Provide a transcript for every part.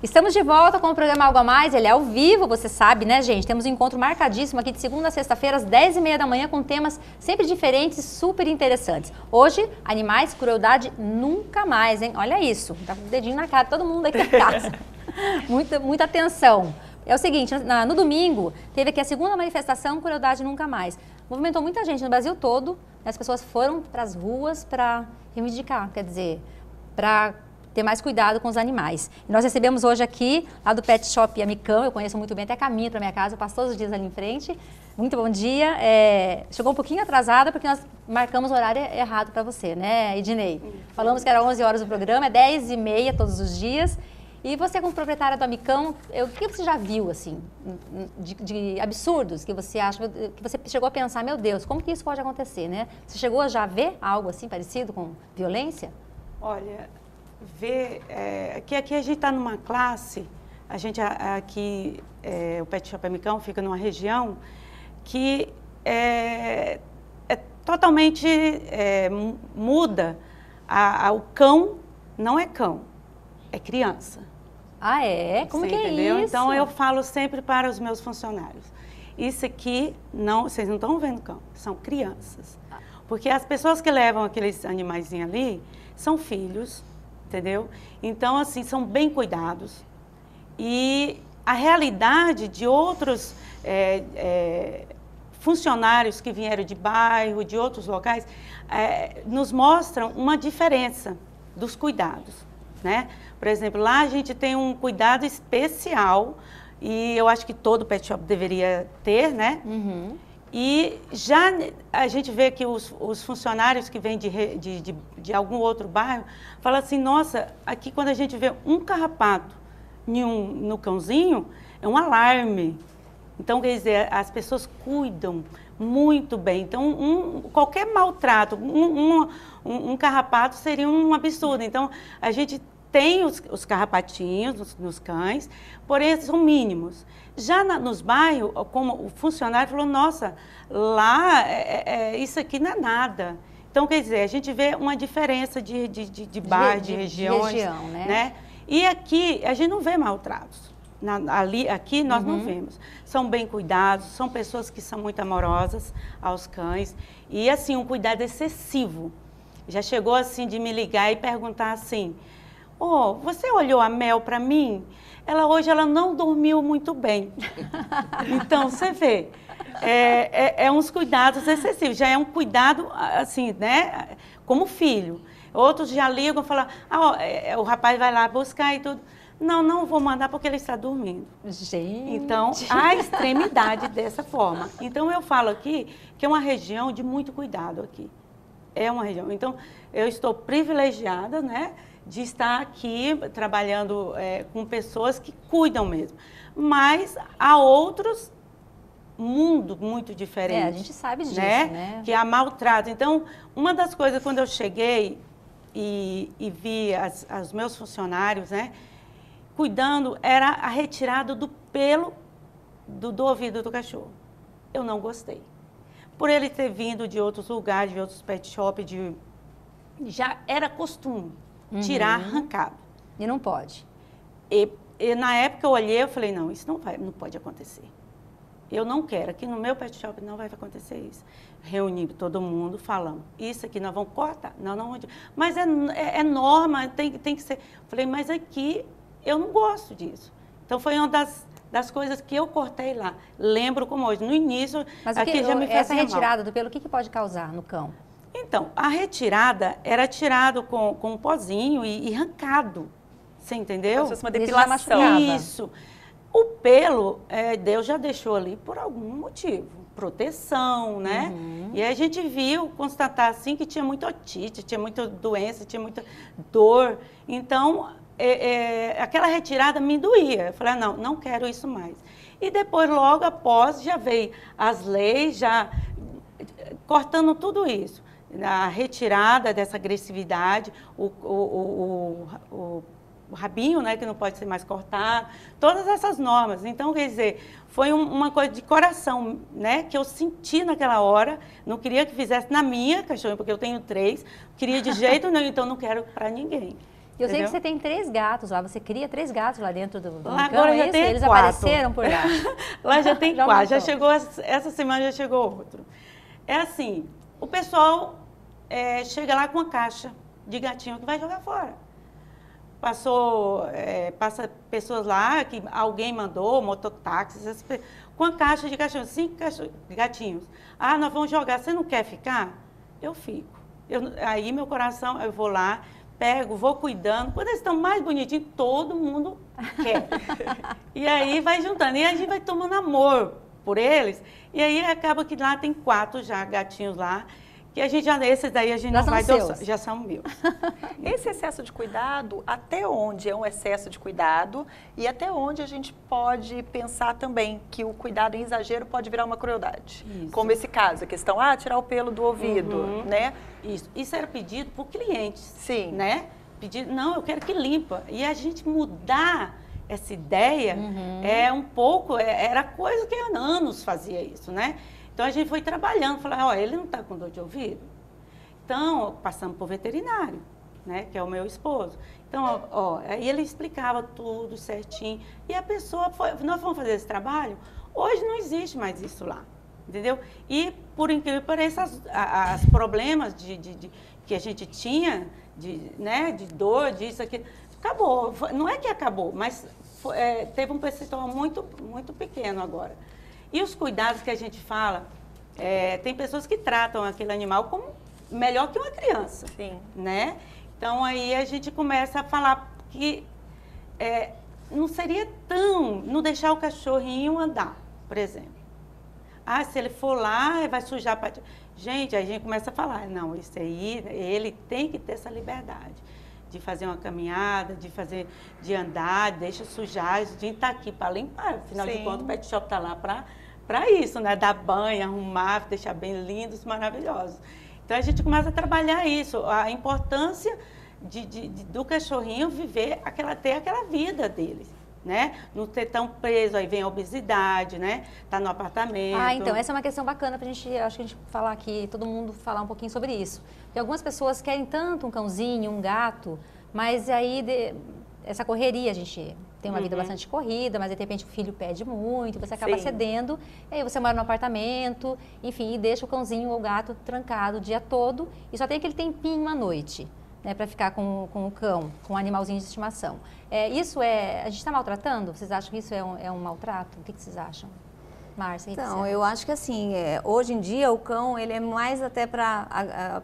Estamos de volta com o programa Algo a Mais, ele é ao vivo, você sabe, né, gente? Temos um encontro marcadíssimo aqui de segunda a sexta-feira, às 10h30 da manhã, com temas sempre diferentes, super interessantes. Hoje, animais, crueldade nunca mais, hein? Olha isso, tá com o dedinho na cara, todo mundo aqui em casa. Muita atenção. É o seguinte, no domingo, teve aqui a segunda manifestação, crueldade nunca mais. Movimentou muita gente no Brasil todo, né? As pessoas foram para as ruas para reivindicar, quer dizer, para ter mais cuidado com os animais. E nós recebemos hoje aqui, lá do Pet Shop Amicão, eu conheço muito bem, até caminho para minha casa, eu passo todos os dias ali em frente. Muito bom dia. Chegou um pouquinho atrasada porque nós marcamos o horário errado para você, né, Ednei? Falamos que era 11 horas o programa, é 10h30 todos os dias. E você, como proprietária do Amicão, o que você já viu, assim, de absurdos que você acha, que você chegou a pensar, meu Deus, como que isso pode acontecer, né? Você chegou a já ver algo assim parecido com violência? Olha, que aqui a gente está numa classe, a gente aqui, o Pet Shop Amicão fica numa região que totalmente muda, o cão não é cão, é criança. Ah, é? Como Você que entendeu? é isso? Então eu falo sempre para os meus funcionários, isso aqui, vocês não estão vendo cão, são crianças. Porque as pessoas que levam aqueles animaizinhos ali são filhos, entendeu? Então, assim, são bem cuidados. E a realidade de outros funcionários que vieram de bairro, de outros locais, nos mostram uma diferença dos cuidados, né? Por exemplo, lá a gente tem um cuidado especial, e eu acho que todo pet shop deveria ter, né? Uhum. E já a gente vê que os funcionários que vêm de algum outro bairro falam assim, nossa, aqui quando a gente vê um carrapato no cãozinho, é um alarme. Então, quer dizer, as pessoas cuidam muito bem. Então, qualquer maltrato, um carrapato seria um absurdo. Então, a gente tem os carrapatinhos nos cães, porém são mínimos. Já nos bairros, como o funcionário falou, nossa, lá isso aqui não é nada. Então, quer dizer, a gente vê uma diferença de bairro, de regiões. De região, né? E aqui, a gente não vê maltratos. Aqui nós não vemos. São bem cuidados, são pessoas que são muito amorosas aos cães. E, assim, um cuidado excessivo. Já chegou, assim, de me ligar e perguntar assim, você olhou a Mel para mim? Hoje ela não dormiu muito bem. Então, você vê, uns cuidados excessivos. Já é um cuidado, assim, né, como filho. Outros já ligam e falam, o rapaz vai lá buscar e tudo. Não vou mandar porque ele está dormindo. Gente! Então, a extremidade dessa forma. Então, eu falo aqui que é uma região de muito cuidado aqui. É uma região. Então, eu estou privilegiada, né, de estar aqui trabalhando com pessoas que cuidam mesmo. Mas há outros mundos muito diferentes. A gente sabe disso, né? Que há maltrato. Então, uma das coisas, quando eu cheguei e vi os meus funcionários, né, cuidando, era a retirada do pelo do ouvido do cachorro. Eu não gostei. Por ele ter vindo de outros lugares, de outros pet shops, já era costume. Tirar arrancado. E não pode. E na época eu olhei e falei, não, isso não pode acontecer. Eu não quero, aqui no meu pet shop não vai acontecer isso. Reuni todo mundo falando, isso aqui nós vamos cortar. Não, mas é norma, tem que ser. Falei, mas aqui eu não gosto disso. Então foi uma das coisas que eu cortei lá. Lembro como hoje, no início, mas aqui já me fazia essa retirada mal. do pelo, o que pode causar no cão? Então, a retirada era tirado com um pozinho e arrancado. Você entendeu? Como se fosse uma depilação. Isso. O pelo, Deus já deixou ali por algum motivo. Proteção, né? E aí a gente viu, constatar assim, que tinha muita otite, tinha muita doença, tinha muita dor. Então, aquela retirada me doía. Eu falei, não quero isso mais. E depois, logo após, já veio as leis, já cortando tudo isso. A retirada dessa agressividade, o rabinho, né, que não pode ser mais cortado, todas essas normas. Então, quer dizer, foi uma coisa de coração, né, que eu senti naquela hora, não queria que fizesse na minha cachorra, porque eu tenho 3, queria de jeito nenhum, então não quero para ninguém. E eu sei que Entendeu? você tem 3 gatos lá, você cria 3 gatos lá dentro do Lá cão, agora é já isso? tem Eles 4. apareceram por lá. Lá já tem Já 4, já aumentou. chegou, essa semana já chegou outro. É assim, o pessoal chega lá com uma caixa de gatinho que vai jogar fora. Passa pessoas lá que alguém mandou, mototáxis, com a caixa de cachorros, 5 gatinhos. Ah, nós vamos jogar, você não quer ficar? Eu fico. Aí meu coração, eu vou lá, pego, vou cuidando. Quando eles estão mais bonitinhos, todo mundo quer. E aí vai juntando. E a gente vai tomando amor por eles. E aí acaba que lá tem 4 já gatinhos lá. Que a gente esses daí a gente Já não são vai seus. adoçar, já são meus. Esse excesso de cuidado, até onde é um excesso de cuidado e até onde a gente pode pensar também que o cuidado em exagero pode virar uma crueldade. Isso. Como esse caso, a questão, tirar o pelo do ouvido, né? Isso era pedido por clientes. Sim. Né? Pedido, não, eu quero que limpa. E a gente mudar essa ideia era coisa que há anos fazia isso, né? Então a gente foi trabalhando, falando, ele não está com dor de ouvido. Então, passamos por veterinário, né? Que é o meu esposo. Então, aí ele explicava tudo certinho. E a pessoa nós fomos fazer esse trabalho, hoje não existe mais isso lá, entendeu? E, por incrível que pareça, os problemas que a gente tinha, de dor, disso, aqui, acabou. Não é que acabou, mas teve um percentual muito, muito pequeno agora. E os cuidados que a gente fala, tem pessoas que tratam aquele animal como melhor que uma criança. Sim. Né? Então, aí a gente começa a falar que não seria não deixar o cachorrinho andar, por exemplo. Se ele for lá, vai sujar a parte. Gente, aí a gente começa a falar, não, isso aí, ele tem que ter essa liberdade de fazer uma caminhada, de andar, deixa sujar, a gente está aqui para limpar, afinal de contas o pet shop está lá para isso, né? Dar banho, arrumar, deixar bem lindos, maravilhosos. Então a gente começa a trabalhar isso, a importância do cachorrinho ter aquela vida deles, né? Não ter tão preso, aí vem a obesidade, né? Tá no apartamento. Então, essa é uma questão bacana pra gente, acho que a gente falar aqui, todo mundo falar um pouquinho sobre isso. Porque algumas pessoas querem tanto um cãozinho, um gato, mas aí essa correria, a gente tem uma vida bastante corrida, mas de repente o filho pede muito, você acaba cedendo, e aí você mora no apartamento, enfim, e deixa o cãozinho ou o gato trancado o dia todo, e só tem aquele tempinho à noite, né, para ficar com o cão, com o animalzinho de estimação. A gente está maltratando? Vocês acham que isso é um maltrato? O que vocês acham? Márcia, Então, eu acho que assim, hoje em dia o cão, ele é mais até para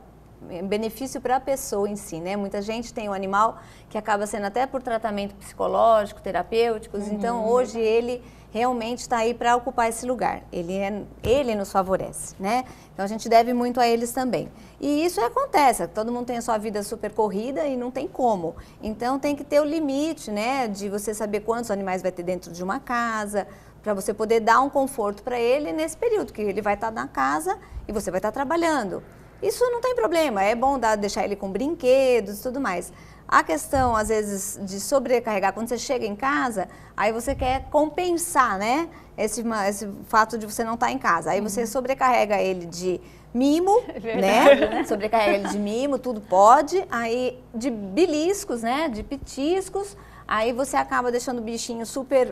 benefício para a pessoa em si, né? Muita gente tem um animal que acaba sendo até por tratamento psicológico, terapêuticos, então hoje ele realmente está aí para ocupar esse lugar. Ele nos favorece, né? Então a gente deve muito a eles também. E isso acontece, todo mundo tem a sua vida super corrida e não tem como. Então tem que ter o limite, né? De você saber quantos animais vai ter dentro de uma casa, para você poder dar um conforto para ele nesse período, que ele vai estar na casa e você vai estar trabalhando. Isso não tem problema, é bom deixar ele com brinquedos e tudo mais. A questão, às vezes, de sobrecarregar, quando você chega em casa, aí você quer compensar, né? Esse fato de você não estar em casa. Aí você sobrecarrega ele de mimo, né? Sobrecarrega ele de mimo, tudo pode. Aí de beliscos, né? De petiscos. Aí você acaba deixando o bichinho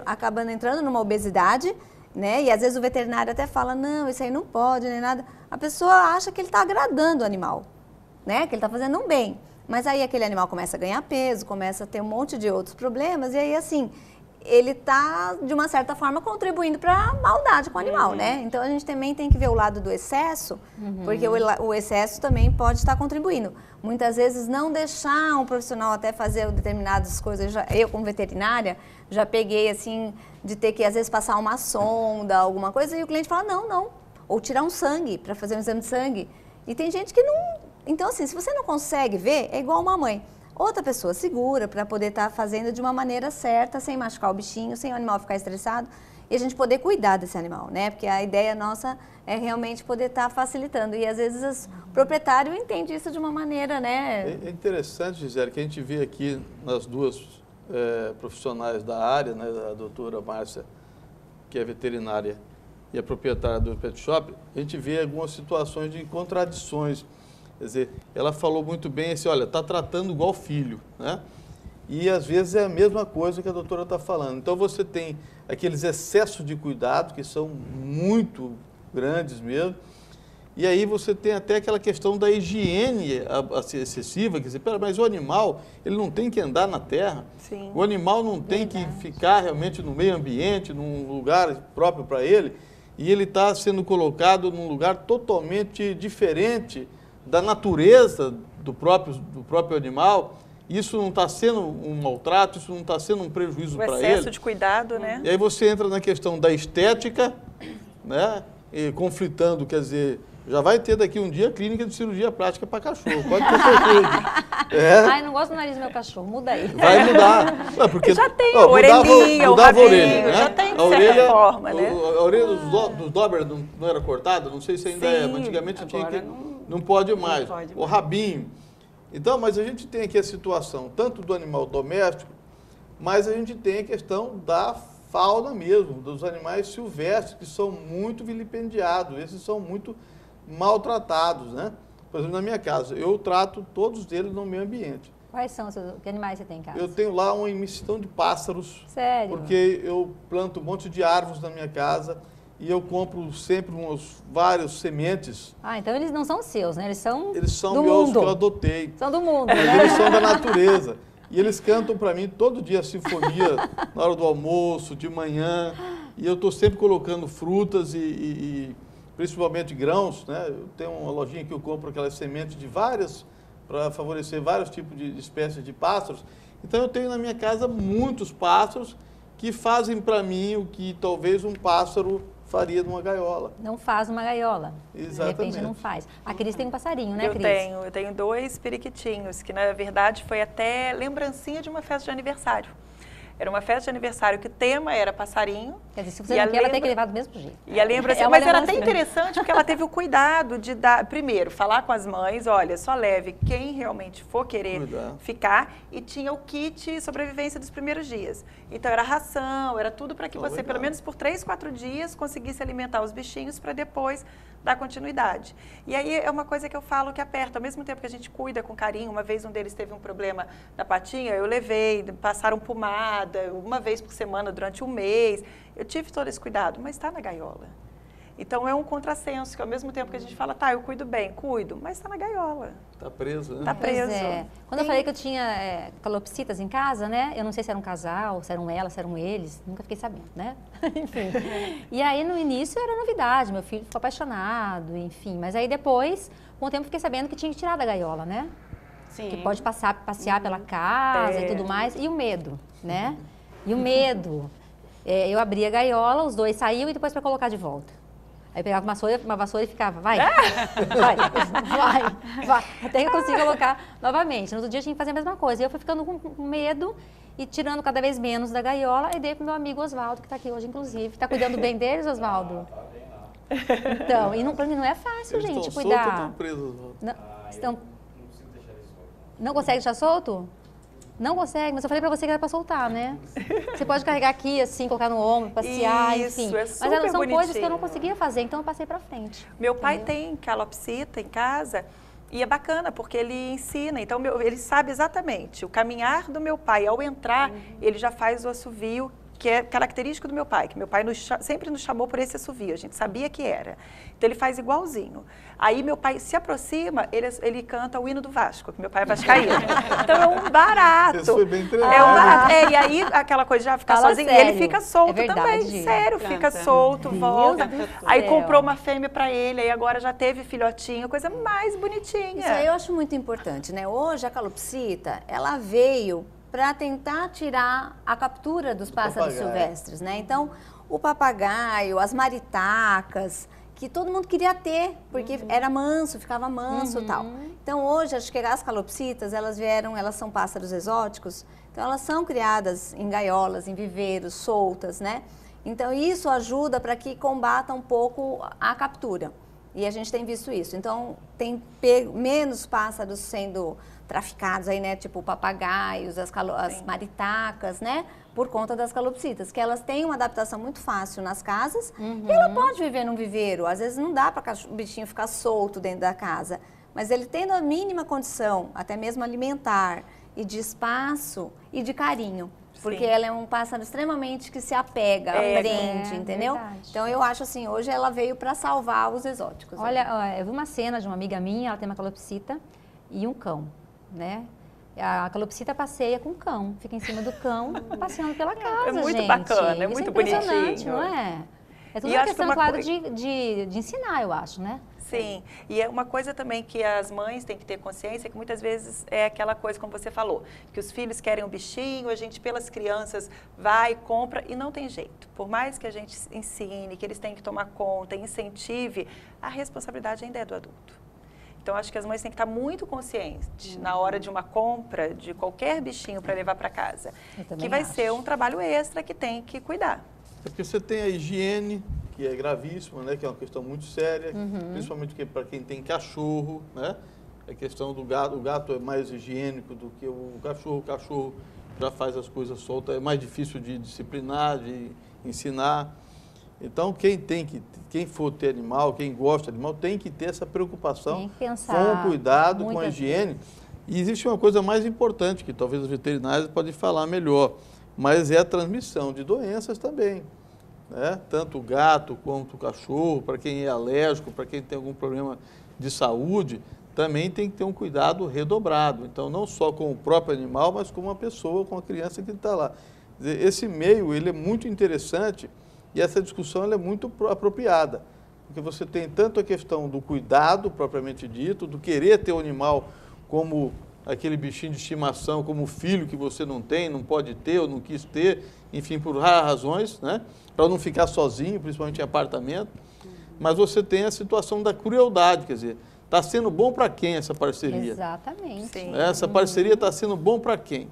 acabando entrando numa obesidade, né? E às vezes o veterinário até fala, não, isso aí não pode, nem nada. A pessoa acha que ele está agradando o animal, né? Que ele está fazendo um bem. Mas aí aquele animal começa a ganhar peso, começa a ter um monte de outros problemas, e aí assim, ele está, de uma certa forma, contribuindo para a maldade com o animal, né? Então a gente também tem que ver o lado do excesso, porque o excesso também pode estar contribuindo. Muitas vezes não deixar um profissional até fazer determinadas coisas, eu como veterinária, já peguei assim, de ter que às vezes passar uma sonda, alguma coisa, e o cliente fala, não. Ou tirar um sangue, para fazer um exame de sangue. E tem gente que não... Então assim, se você não consegue ver, é igual uma mãe. Outra pessoa segura para poder estar fazendo de uma maneira certa, sem machucar o bichinho, sem o animal ficar estressado, e a gente poder cuidar desse animal, né? Porque a ideia nossa é realmente poder estar facilitando. E às vezes o proprietário entende isso de uma maneira, né? É interessante, Gisele, que a gente vê aqui nas duas profissionais da área, né? A doutora Márcia, que é veterinária, e a proprietária do pet shop, a gente vê algumas situações de contradições. Quer dizer, ela falou muito bem assim, olha, está tratando igual filho, né? E às vezes é a mesma coisa que a doutora está falando. Então você tem aqueles excessos de cuidado que são muito grandes mesmo. E aí você tem até aquela questão da higiene excessiva, quer dizer, mas o animal, ele não tem que andar na terra. Sim. O animal não tem que ficar realmente no meio ambiente, num lugar próprio para ele, e ele está sendo colocado num lugar totalmente diferente da natureza do próprio animal. Isso não está sendo um maltrato, isso não está sendo um prejuízo para ele. O excesso de cuidado, né? E aí você entra na questão da estética, né? E conflitando, quer dizer, já vai ter daqui um dia clínica de cirurgia plástica para cachorro, pode ter certeza. Ai, não gosto do nariz do meu cachorro, muda aí. Vai mudar. Não, porque, Já tem a orelhinha, o rabinho, orelha, né? já tem de a certa orelha, forma, né? A orelha dos Doberman não era cortada, não sei se ainda é, mas antigamente tinha que... Não pode mais. O rabinho. Então, mas a gente tem aqui a situação tanto do animal doméstico, mas a gente tem a questão da fauna mesmo, dos animais silvestres, que são muito vilipendiados, esses são muito maltratados, né? Por exemplo, na minha casa, eu trato todos eles no meio ambiente. Quais são que animais você tem em casa? Eu tenho lá uma imensidão de pássaros. Sério? Porque eu planto um monte de árvores na minha casa e eu compro sempre vários sementes. Ah, então eles não são seus, né? Eles são do meus mundo. Que eu adotei. São do mundo, Mas né? eles são da natureza. E eles cantam para mim todo dia a sinfonia, na hora do almoço, de manhã. E eu estou sempre colocando frutas e principalmente grãos, né? Eu tenho uma lojinha que eu compro aquelas sementes de várias, para favorecer vários tipos de espécies de pássaros. Então eu tenho na minha casa muitos pássaros que fazem para mim o que talvez um pássaro faria numa gaiola. Não faz uma gaiola. Exatamente. De repente não faz. A Cris tem um passarinho, né, Cris? Eu tenho 2 periquitinhos, que na verdade foi até lembrancinha de uma festa de aniversário. Era uma festa de aniversário que o tema era passarinho. Quer dizer, se você não quer, ela tem que levar do mesmo jeito. E a lembrança, mas era até interessante porque ela teve o cuidado de dar, primeiro, falar com as mães, olha, só leve quem realmente for querer ficar, e tinha o kit sobrevivência dos primeiros dias. Então era ração, era tudo para que você, pelo menos por 3, 4 dias, conseguisse alimentar os bichinhos para depois dar continuidade. E aí é uma coisa que eu falo que aperta, ao mesmo tempo que a gente cuida com carinho. Uma vez um deles teve um problema na patinha, eu levei, passaram pomada, uma vez por semana durante um mês. Eu tive todo esse cuidado, mas está na gaiola. Então é um contrassenso, que ao mesmo tempo que a gente fala, tá, eu cuido bem, cuido, mas está na gaiola. Está preso, né? Está preso. Pois é. Quando eu falei que eu tinha calopsitas em casa, né? Eu não sei se era um casal, se eram elas, se eram eles, nunca fiquei sabendo, né? Enfim. E aí no início era novidade, meu filho ficou apaixonado, enfim. Mas aí depois, com o tempo, fiquei sabendo que tinha que tirar da gaiola, né? Sim. Que pode passear pela casa e tudo mais. E o medo, né? E o medo. Eu abria a gaiola, os dois saíam e depois para colocar de volta. Aí pegava uma vassoura e ficava, vai, até que eu consiga colocar novamente. No outro dia a gente fazia a mesma coisa. E eu fui ficando com medo e tirando cada vez menos da gaiola e dei pro meu amigo Oswaldo, que está aqui hoje, inclusive. Está cuidando bem deles, Oswaldo? Então, e para mim não é fácil, Eles gente, estão cuidar. Soltos, estão presos. Não consegue deixar solto? Não consegue, mas eu falei pra você que era pra soltar, né? Você pode carregar aqui, assim, colocar no ombro, passear, enfim. É mas são coisas que eu não conseguia fazer, então eu passei pra frente. Meu pai tem calopsita em casa e é bacana, porque ele ensina. Então, ele sabe exatamente o caminhar do meu pai. Ao entrar, ele já faz o assovio, que é característico do meu pai, que meu pai sempre nos chamou por esse assovio, a gente sabia que era. Então ele faz igualzinho. Aí meu pai se aproxima, ele canta o hino do Vasco, que meu pai é vascaíno. Então é um barato. Isso foi bem treinado. É um barato. E aí aquela coisa de já ficar sozinho, e ele fica solto verdade. também, sério, fica solto, volta. Aí comprou uma fêmea para ele, aí agora já teve filhotinho, coisa mais bonitinha. Isso aí eu acho muito importante, né? Hoje a calopsita, ela veio para tentar tirar a captura dos pássaros silvestres, né? Então, o papagaio, as maritacas, que todo mundo queria ter, porque era manso, ficava manso e tal. Então, hoje, acho que as calopsitas, elas são pássaros exóticos, então elas são criadas em gaiolas, em viveiros, soltas, né? Então, isso ajuda para que combata um pouco a captura. E a gente tem visto isso. Então, tem menos pássaros sendo traficados aí, né? Tipo papagaios, as maritacas, né? Por conta das calopsitas, que elas têm uma adaptação muito fácil nas casas e ela pode viver num viveiro. Às vezes não dá para o bichinho ficar solto dentro da casa, mas ele tendo a mínima condição, até mesmo alimentar, e de espaço e de carinho. Porque Sim. ela é um pássaro extremamente que se apega, aprende, entendeu? Verdade. Então eu acho assim, hoje ela veio para salvar os exóticos. Olha, ó, eu vi uma cena de uma amiga minha, ela tem uma calopsita e um cão, né? A calopsita passeia com o cão, fica em cima do cão, passeando pela casa, É muito gente. bacana, é Isso muito impressionante, bonitinho. não é? É tudo E uma acho que questão, uma claro, coi- de ensinar, eu acho, né? Sim, e é uma coisa também que as mães têm que ter consciência, que muitas vezes é aquela coisa, como você falou, que os filhos querem um bichinho, a gente pelas crianças vai, compra e não tem jeito. Por mais que a gente ensine, que eles têm que tomar conta, incentive, a responsabilidade ainda é do adulto. Então, acho que as mães têm que estar muito conscientes na hora de uma compra de qualquer bichinho para levar para casa, Eu também que vai acho. ser um trabalho extra que tem que cuidar. É porque você tem a higiene, que é gravíssima, né? Que é uma questão muito séria, principalmente para quem tem cachorro, né? A questão do gato, o gato é mais higiênico do que o cachorro já faz as coisas soltas, é mais difícil de disciplinar, de ensinar. Então, quem for ter animal, quem gosta de animal, tem que ter essa preocupação Tem que pensar com o cuidado, com a muitas higiene. E existe uma coisa mais importante, que talvez os veterinários podem falar melhor, mas é a transmissão de doenças também. Né? Tanto o gato quanto o cachorro, para quem é alérgico, para quem tem algum problema de saúde, também tem que ter um cuidado redobrado. Então, não só com o próprio animal, mas com uma pessoa, com a criança que está lá. Quer dizer, esse meio ele é muito interessante e essa discussão ela é muito apropriada, porque você tem tanto a questão do cuidado, propriamente dito, do querer ter o animal como aquele bichinho de estimação, como filho que você não tem, não pode ter ou não quis ter, enfim, por raras razões, né? Para não ficar sozinho, principalmente em apartamento. Mas você tem a situação da crueldade, quer dizer, está sendo bom para quem essa parceria? Exatamente. Sim. Essa parceria está sendo bom para quem?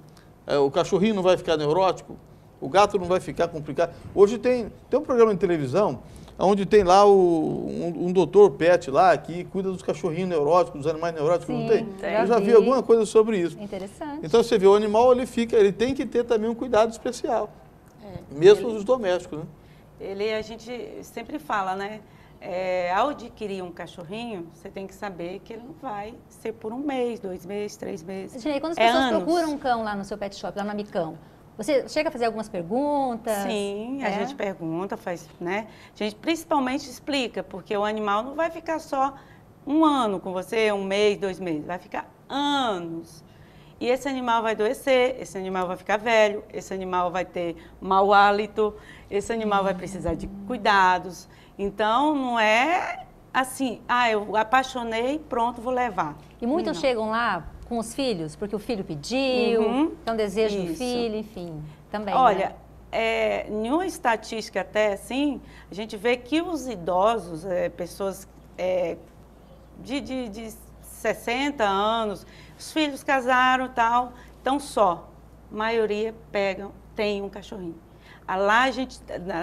O cachorrinho não vai ficar neurótico? O gato não vai ficar complicado? Hoje tem um programa de televisão onde tem lá um doutor pet lá que cuida dos cachorrinhos neuróticos, dos animais neuróticos, Sim, não tem? já Eu já vi vi. alguma coisa sobre isso. Interessante. Então você vê, o animal ele tem que ter também um cuidado especial, mesmo os domésticos, né? A gente sempre fala, né? Ao adquirir um cachorrinho, você tem que saber que ele não vai ser por 1 mês, 2 meses, 3 meses. Gente, quando as pessoas anos. procuram um cão lá no seu pet shop, lá no Amicão, você chega a fazer algumas perguntas? Sim, a gente pergunta, faz, né? A gente principalmente explica, porque o animal não vai ficar só 1 ano com você, 1 mês, 2 meses, vai ficar anos. E esse animal vai adoecer, esse animal vai ficar velho, esse animal vai ter mau hálito, esse animal vai precisar de cuidados. Então, não é assim, eu apaixonei, pronto, vou levar. E muitos Não. chegam lá com os filhos, porque o filho pediu, é um desejo do Isso. filho, enfim, também. Olha, né? em uma estatística até assim, a gente vê que os idosos, pessoas de 60 anos, os filhos casaram e tal, então a maioria tem um cachorrinho. Lá a gente,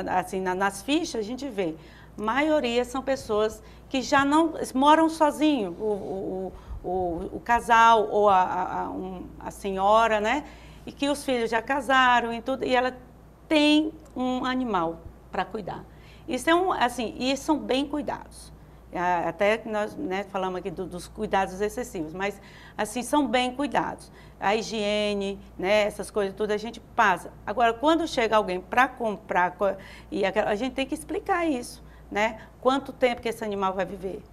assim, nas fichas a gente vê, maioria são pessoas que já não moram sozinhos, o casal ou a senhora, né? E que os filhos já casaram e tudo, e ela tem um animal para cuidar. Isso e são bem cuidados. Até que nós, né, falamos aqui dos cuidados excessivos, mas assim são bem cuidados. A higiene, né, essas coisas tudo a gente passa. Agora, quando chega alguém para comprar, a gente tem que explicar isso, né? Quanto tempo que esse animal vai viver?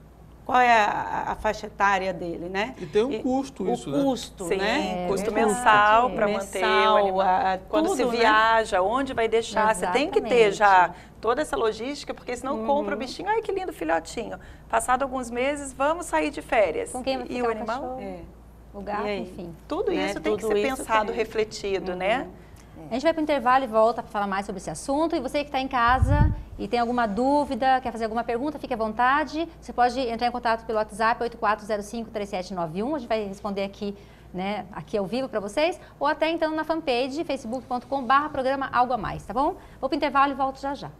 Qual é a faixa etária dele, né? E tem um custo isso, né? O custo, Sim, né? custo verdade. mensal para manter o animal. Quando tudo, se né? viaja, onde vai deixar, você tem que ter Exatamente. já toda essa logística, porque senão compra o bichinho, ai que lindo filhotinho. Passado alguns meses, vamos sair de férias. Com quem vai E ficar o o animal? cachorro? O gato, E aí? enfim. Tudo Né, isso tem que tudo ser isso pensado, tem. refletido, né? A gente vai para o intervalo e volta para falar mais sobre esse assunto. E você que está em casa e tem alguma dúvida, quer fazer alguma pergunta, fique à vontade. Você pode entrar em contato pelo WhatsApp 8405-3791. A gente vai responder aqui, né, aqui ao vivo para vocês. Ou até então na fanpage facebook.com/programa Algo a Mais, tá bom? Vou para o intervalo e volto já já.